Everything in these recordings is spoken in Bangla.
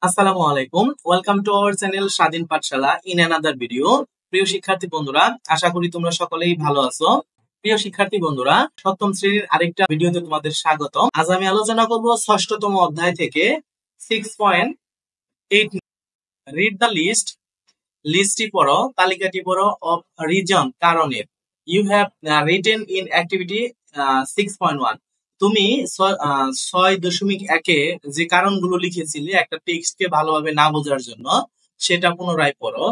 আসসালামু আলাইকুম, ওয়েলকাম টু আওয়ার চ্যানেল স্বাধীন পাঠশালা ইন অ্যানাদার ভিডিও। প্রিয় শিক্ষার্থী বন্ধুরা, আশা করি তোমরা সকলেই ভালো আছো। প্রিয় শিক্ষার্থী বন্ধুরা, সপ্তম শ্রেণীর আরেকটা ভিডিওতে তোমাদের স্বাগত। আজ আমি আলোচনা করব ষষ্ঠতম অধ্যায় থেকে 6.8 রিড দ্য লিস্ট। লিস্টটি পড়ো, তালিকাটি পড়ো অফ রিজন কারণের। You have written in activity 6.1। তুমি 6.1-এ যে কারণগুলো লিখেছিলে একটা টেক্সটকে ভালোভাবে না বোঝার জন্য, সেটা পুনরায় পড়ো।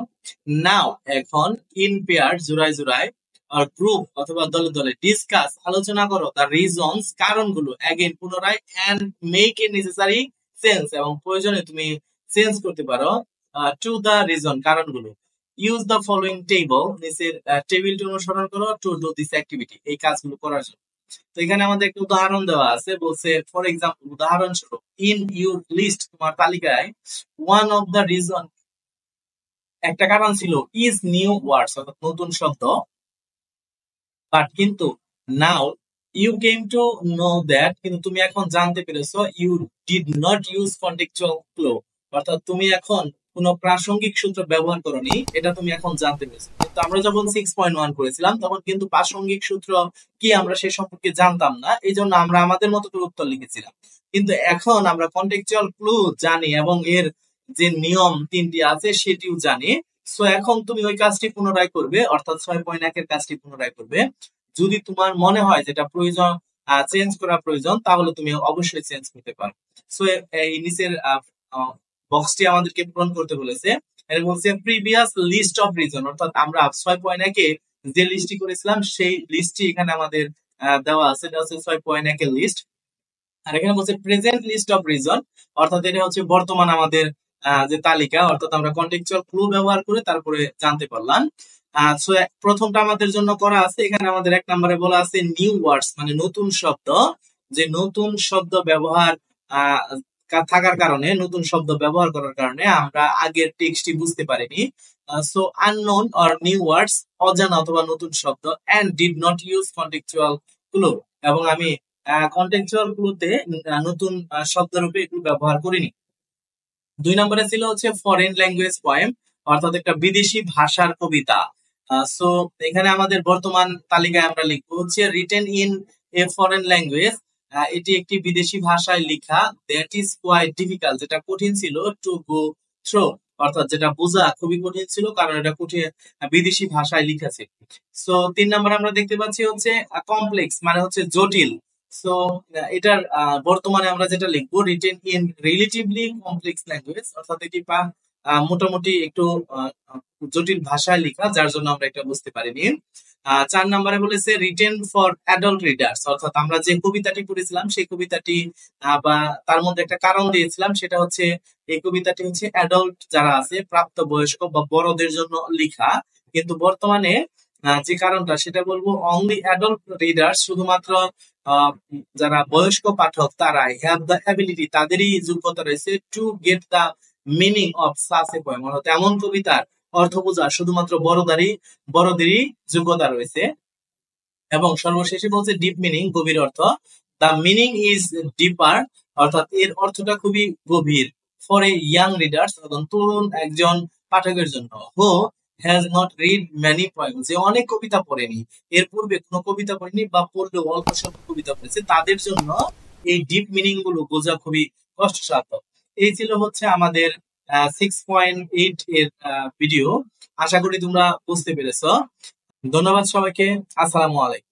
নাও এখন ইন পেয়ার, জোড়ায় জোড়ায়, আর গ্রুপ অথবা দলে দলে ডিসকাস আলোচনা করো দ্য রিজনস কারণগুলো, অ্যাগেন পুনরায়, and make a necessary sense এবং প্রয়োজনে তুমি চেঞ্জ করতে পারো টু দ্য রিজন কারণগুলো। ইউজ দ্য ফলোইং টেবল, নিচের টেবিলটি অনুসরণ করো টু ডু দিস অ্যাক্টিভিটি, এই কাজগুলো করার জন্য। তো এখানে আমাদের একটা উদাহরণ দেওয়া আছে, বলছে ফর এক্সাম্পল, উদাহরণস্বরূপ, ইন ইউর লিস্ট, তোমার তালিকায়, ওয়ান অফ দ্য রিজন, একটা কারণ ছিল, ইজ নিউ ওয়ার্ডস, অর্থাৎ নতুন শব্দ, বাট কিন্তু, now you came to know that, কিন্তু তুমি এখন জানতে পেরেছো, you did not use contextual clue, অর্থাৎ তুমি এখন কোন প্রাসঙ্গিক সূত্র ব্যবহার করনি, এটা তুমি এখন জানতে পেরেছো। কিন্তু আমরা যখন 6.1 করেছিলাম তখন কিন্তু প্রাসঙ্গিক সূত্র কি আমরা সে সম্পর্কে জানতাম না, এই জন্য আমরা আমাদের মতো করে উত্তর লিখেছিলাম। কিন্তু এখন আমরা কন্টেক্সচুয়াল ক্লু জানি এবং এর যে নিয়ম তিনটি আছে সেটিও জানি। সো এখন তুমি ওই কাজটি পুনরায় করবে, অর্থাৎ 6.1 এর কাজটি পুনরায় করবে। যদি তোমার মনে হয় যেটা প্রয়োজন, চেঞ্জ করা প্রয়োজন, তাহলে তুমি অবশ্যই চেঞ্জ করতে পারো। সো এই নিচের বক্সটি আমাদেরকে পূরণ করতে বলেছে। এর বলছে প্রিভিয়াস লিস্ট অফ রিজন, অর্থাৎ আমরা 6.1 এ যে লিস্টটি করেছিলাম সেই লিস্টটি এখানে আমাদের দেওয়া আছে, এটা হচ্ছে 6.1 এর লিস্ট। আর এখানে বলছে প্রেজেন্ট লিস্ট অফ রিজন, অর্থাৎ এটা হচ্ছে বর্তমান আমাদের যে তালিকা, অর্থাৎ আমরা কন্টেক্সচুয়াল ক্লু ব্যবহার করে তারপরে জানতে পারলাম। সো প্রথমটা আমাদের জন্য করা আছে, এখানে আমাদের 1 নম্বরে বলা আছে নিউ ওয়ার্ডস, মানে নতুন শব্দ। যে নতুন শব্দ ব্যবহার থাকার কারণে, নতুন শব্দ ব্যবহার করার কারণে আমরা আগের টেক্সটটি বুঝতে পারিনি। So unknown or new words, অজানা অথবা নতুন শব্দ, and did not use contextual clue, এবং আমি কন্টেক্সচুয়াল ক্লুতে নতুন শব্দরূপে এগুলো ব্যবহার করিনি। 2 নম্বরে ছিল হচ্ছে ফরেন ল্যাঙ্গুয়েজ পোয়েম, অর্থাৎ একটা বিদেশি ভাষার কবিতা। সো এখানে আমাদের বর্তমান তালিকায় আমরা লিখবো হচ্ছে written in a foreign language, এটি একটি বিদেশি ভাষায় লেখা, দ্যাট ইজ কোয়াইট ডিফিকাল্ট, যেটা কঠিন ছিল, টু গো থ্রু, অর্থাৎ যেটা বোঝা খুবই কঠিন ছিল কারণ এটা কঠিন বিদেশি ভাষায় লিখেছে। সো 3 নম্বরে আমরা দেখতে পাচ্ছি হচ্ছে কমপ্লেক্স, মানে হচ্ছে জটিল। সো এটার বর্তমানে আমরা যেটা লিখবো written in relatively complex language, অর্থাৎ এটি মোটামুটি একটু জটিল ভাষায় লেখা, যার জন্য আমরা এটা বুঝতে পারিনি। 4 নম্বরে বলেছে রিটেন ফর অ্যাডাল্ট রিডার্স, অর্থাৎ আমরা যে কবিতাটি পড়েছিলাম সেই কবিতাটি বা তার মধ্যে একটা কারণ দিয়েছিলাম, সেটা হচ্ছে এই কবিতাটি হচ্ছে অ্যাডাল্ট যারা আছে, প্রাপ্তবয়স্ক বা বড়দের জন্য লেখা। কিন্তু বর্তমানে যে কারণটা সেটা বলবো অনলি অ্যাডাল্ট রিডার্স, শুধুমাত্র যারা বয়স্ক পাঠক তারাই হ্যাভ দ্য অ্যাবিলিটি, তাদেরই যোগ্যতা রয়েছে to get the meaning of such a poem, অর্থাৎ এমন কবিতার অর্থ বোঝা শুধুমাত্র বড়দেরই যোগ্যতা রয়েছে। এবং সর্বশেষে বলছে ডিপ মিনিং, গভীর অর্থ, দ্য মিনিং ইজ ডিপার, অর্থাৎ এর অর্থটা খুবই গভীর, ফর এ ইয়াং রিডার্স, তরুণ একজন পাঠকের জন্য, who has not read many poem, যে অনেক কবিতা পড়েনি, এর পূর্বে কোনো কবিতা পড়েনি বা পড়লেও অল্প স্বল্প কবিতা পড়েছে, তাদের জন্য এই ডিপ মিনিং গুলো বোঝা খুবই কষ্টসাধ্য। এই ছিল হচ্ছে আমাদের 6.8 এর ভিডিও। আশা করি তোমরা বুঝতে পেরেছো। ধন্যবাদ সবাইকে। আসসালামু আলাইকুম।